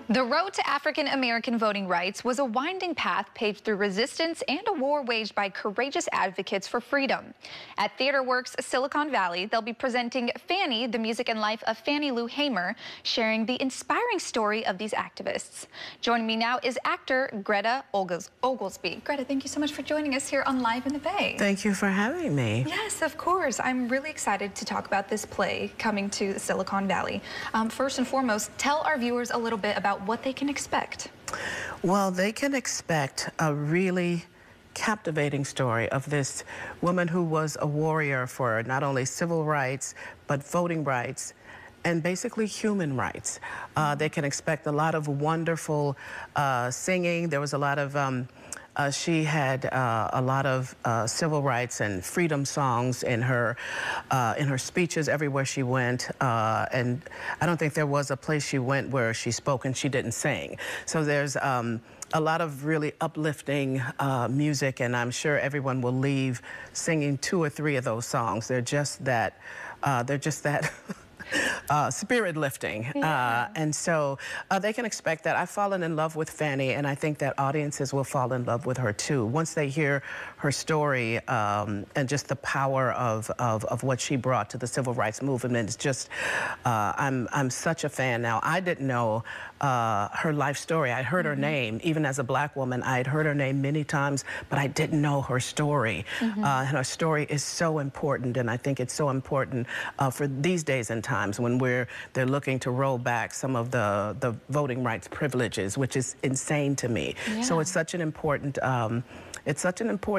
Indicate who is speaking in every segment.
Speaker 1: The road to African American voting rights was a winding path paved through resistance and a war waged by courageous advocates for freedom. At TheatreWorks Silicon Valley, they'll be presenting Fannie, the music and life of Fannie Lou Hammer, sharing the inspiring story of these activists. Joining me now is actor Greta Oglesby. Greta, thank you so much for joining us here on Live in the Bay.
Speaker 2: Thank you for having me.
Speaker 1: Yes, of course. I'm really excited to talk about this play coming to Silicon Valley. First and foremost, tell our viewers a little bit about what they can expect.
Speaker 2: Well, they can expect a really captivating story of this woman who was a warrior for not only civil rights, but voting rights and basically human rights. They can expect a lot of wonderful singing. There was a lot of she had a lot of civil rights and freedom songs in her speeches everywhere she went, and I don't think there was a place she went where she spoke and she didn't sing. So there's a lot of really uplifting music, and I'm sure everyone will leave singing 2 or 3 of those songs. They're just that spirit lifting.
Speaker 1: Yeah.
Speaker 2: And so they can expect that. I've fallen in love with Fannie, and I think that audiences will fall in love with her too. Once they hear her story and just the power of what she brought to the civil rights movement, it's just, I'm such a fan now. I didn't know her life story. I heard her name, even as a black woman. I had heard her name many times, but I didn't know her story. And her story is so important, and I think it's so important for these days and times when they're looking to roll back some of the voting rights privileges, which is insane to me.
Speaker 1: Yeah.
Speaker 2: So it's such an important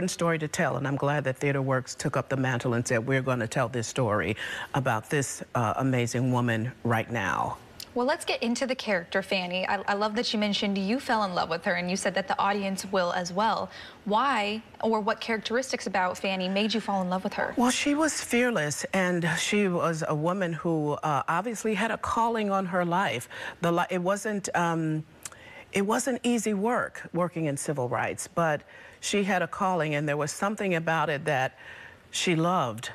Speaker 2: story to tell, and I'm glad that TheatreWorks took up the mantle and said, we're going to tell this story about this amazing woman right now.
Speaker 1: Well, let's get into the character, Fannie. I love that you mentioned you fell in love with her, and you said that the audience will as well. Why, or what characteristics about Fannie made you fall in love with her?
Speaker 2: Well, she was fearless, and she was a woman who obviously had a calling on her life. It wasn't easy work, working in civil rights, but she had a calling, and there was something about it that she loved.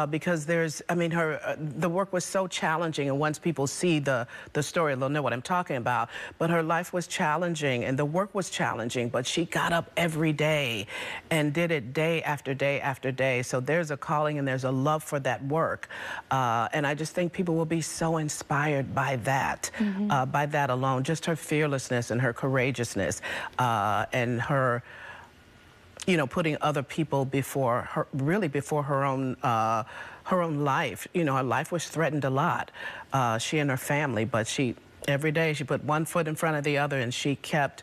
Speaker 2: Because the work was so challenging, and once people see the story, they'll know what I'm talking about. But her life was challenging, and the work was challenging, but she got up every day and did it day after day after day. So there's a calling and there's a love for that work. And I just think people will be so inspired by that alone. Just her fearlessness and her courageousness and her, you know, putting other people before her, really before her own life. You know, her life was threatened a lot, she and her family, but every day she put one foot in front of the other, and she kept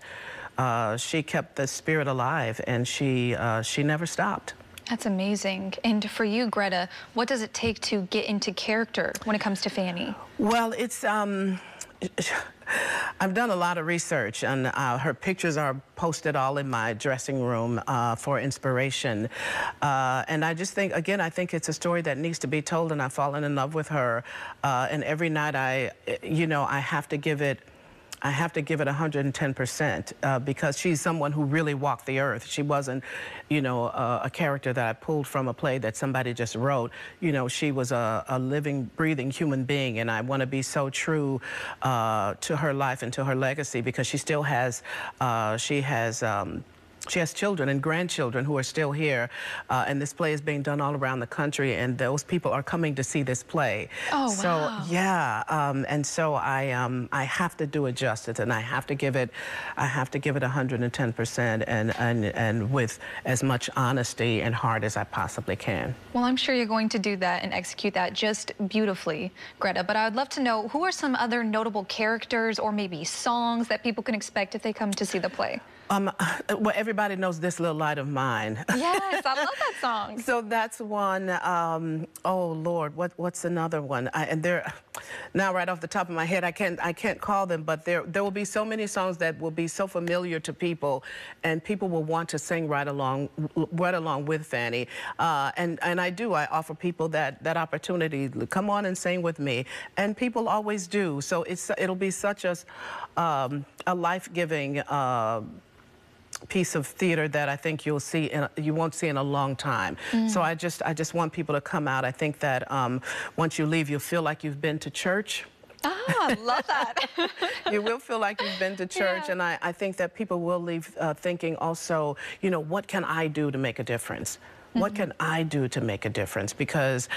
Speaker 2: the spirit alive, and she never stopped.
Speaker 1: That's amazing. And for you, Greta, what does it take to get into character when it comes to Fannie?
Speaker 2: Well, it's I've done a lot of research, and her pictures are posted all in my dressing room for inspiration. And I just think, again, I think it's a story that needs to be told, and I've fallen in love with her. And every night I have to give it 110% because she's someone who really walked the earth. She wasn't, you know, a character that I pulled from a play that somebody just wrote. You know, she was a living, breathing human being, and I want to be so true to her life and to her legacy, because she still has, she has children and grandchildren who are still here, and this play is being done all around the country, and those people are coming to see this play.
Speaker 1: Oh,
Speaker 2: so,
Speaker 1: wow.
Speaker 2: Yeah, and so I have to do it justice, and I have to give it 110%, and with as much honesty and heart as I possibly can.
Speaker 1: Well, I'm sure you're going to do that and execute that just beautifully, Greta. But I would love to know, who are some other notable characters or maybe songs that people can expect if they come to see the play?
Speaker 2: Well, everybody knows This Little Light of Mine.
Speaker 1: Yes, I love that song.
Speaker 2: So that's one. Oh Lord, what's another one? And there, now right off the top of my head, I can't call them, but there will be so many songs that will be so familiar to people, and people will want to sing right along with Fannie. And I offer people that opportunity. Come on and sing with me, and people always do. So it'll be such a life-giving piece of theater that I think you won't see in a long time. So I just want people to come out. I think that once you leave, you'll feel like you've been to church.
Speaker 1: Ah, love that.
Speaker 2: You will feel like you've been to church,
Speaker 1: Yeah.
Speaker 2: and I think that people will leave thinking also, you know, what can I do to make a difference? What can I do to make a difference? Because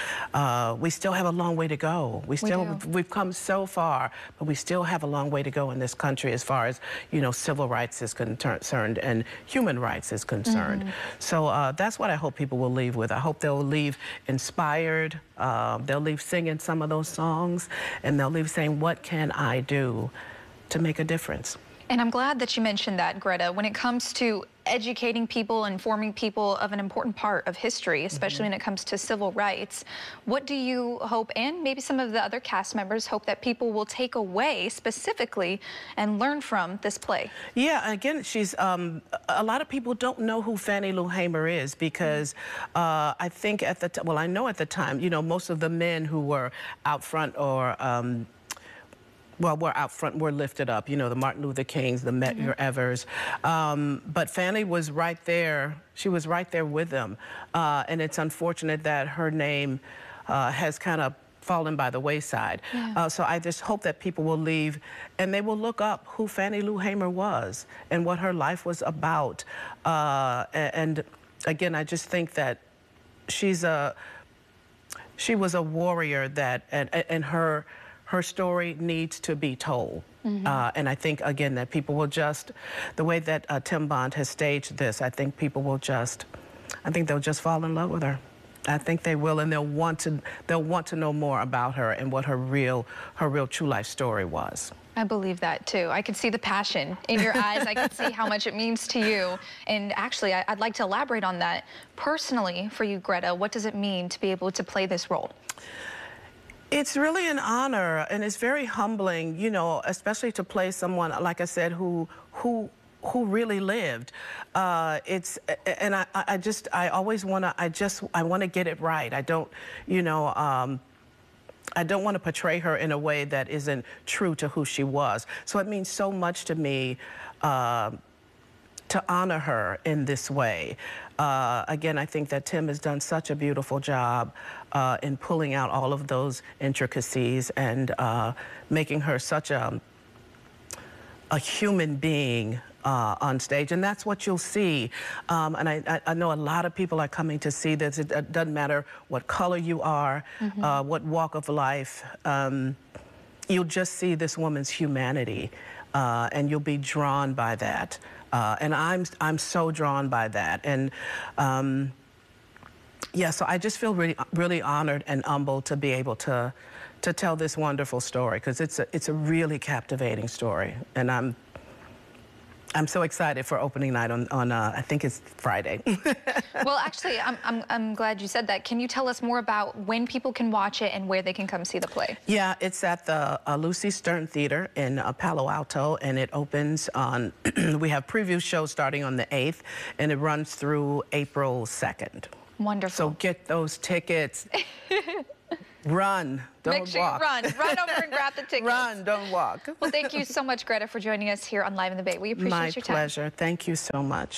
Speaker 2: we still have a long way to go. We've come so far, but we still have a long way to go in this country as far as, you know, civil rights is concerned and human rights is concerned. So that's what I hope people will leave with. I hope they'll leave inspired. They'll leave singing some of those songs, and they'll leave saying, what can I do to make a difference?
Speaker 1: And I'm glad that you mentioned that, Greta. When it comes to educating people, informing people of an important part of history, especially when it comes to civil rights, what do you hope, and maybe some of the other cast members hope, that people will take away specifically and learn from this play? Yeah,
Speaker 2: again, she's a lot of people don't know who Fannie Lou Hammer is because I think at the time, well, I know at the time, you know, most of the men who were out front or well, we're out front, we're lifted up, you know, the Martin Luther Kings, the Medgar Evers. But Fannie was right there. She was right there with them. And it's unfortunate that her name has kind of fallen by the wayside. So I just hope that people will leave and they will look up who Fannie Lou Hammer was and what her life was about. And again, I just think that she was a warrior that, and her story needs to be told. And I think, again, that people will just, the way that Tim Bond has staged this, I think people will just, I think they'll just fall in love with her. I think they will, and they'll want to know more about her and what her real true life story was.
Speaker 1: I believe that too. I can see the passion in your eyes. I can see how much it means to you. And actually, I'd like to elaborate on that. Personally, for you, Greta, what does it mean to be able to play this role?
Speaker 2: It's really an honor, and it's very humbling, you know, especially to play someone, like I said, who really lived. And I always want to, I want to get it right. I don't, you know, I don't want to portray her in a way that isn't true to who she was. So it means so much to me to honor her in this way. Again, I think that Tim has done such a beautiful job in pulling out all of those intricacies and making her such a human being on stage, and that's what you'll see. And I know a lot of people are coming to see this. It doesn't matter what color you are, what walk of life. You'll just see this woman's humanity, and you'll be drawn by that. And I'm so drawn by that. And yeah, so I just feel really honored and humbled to be able to tell this wonderful story, because it's a really captivating story, and I'm so excited for opening night on I think it's Friday.
Speaker 1: Well, actually, I'm glad you said that. Can you tell us more about when people can watch it and where they can come see the play?
Speaker 2: Yeah, it's at the Lucy Stern Theater in Palo Alto, and it opens on, we have preview shows starting on the 8th, and it runs through April 2nd.
Speaker 1: Wonderful.
Speaker 2: So get those tickets. Run, don't walk.
Speaker 1: Make sure you run. Run over and grab the tickets.
Speaker 2: Run, don't walk.
Speaker 1: Well, thank you so much, Greta, for joining us here on Live in the Bay. We appreciate your time.
Speaker 2: My pleasure. Thank you so much.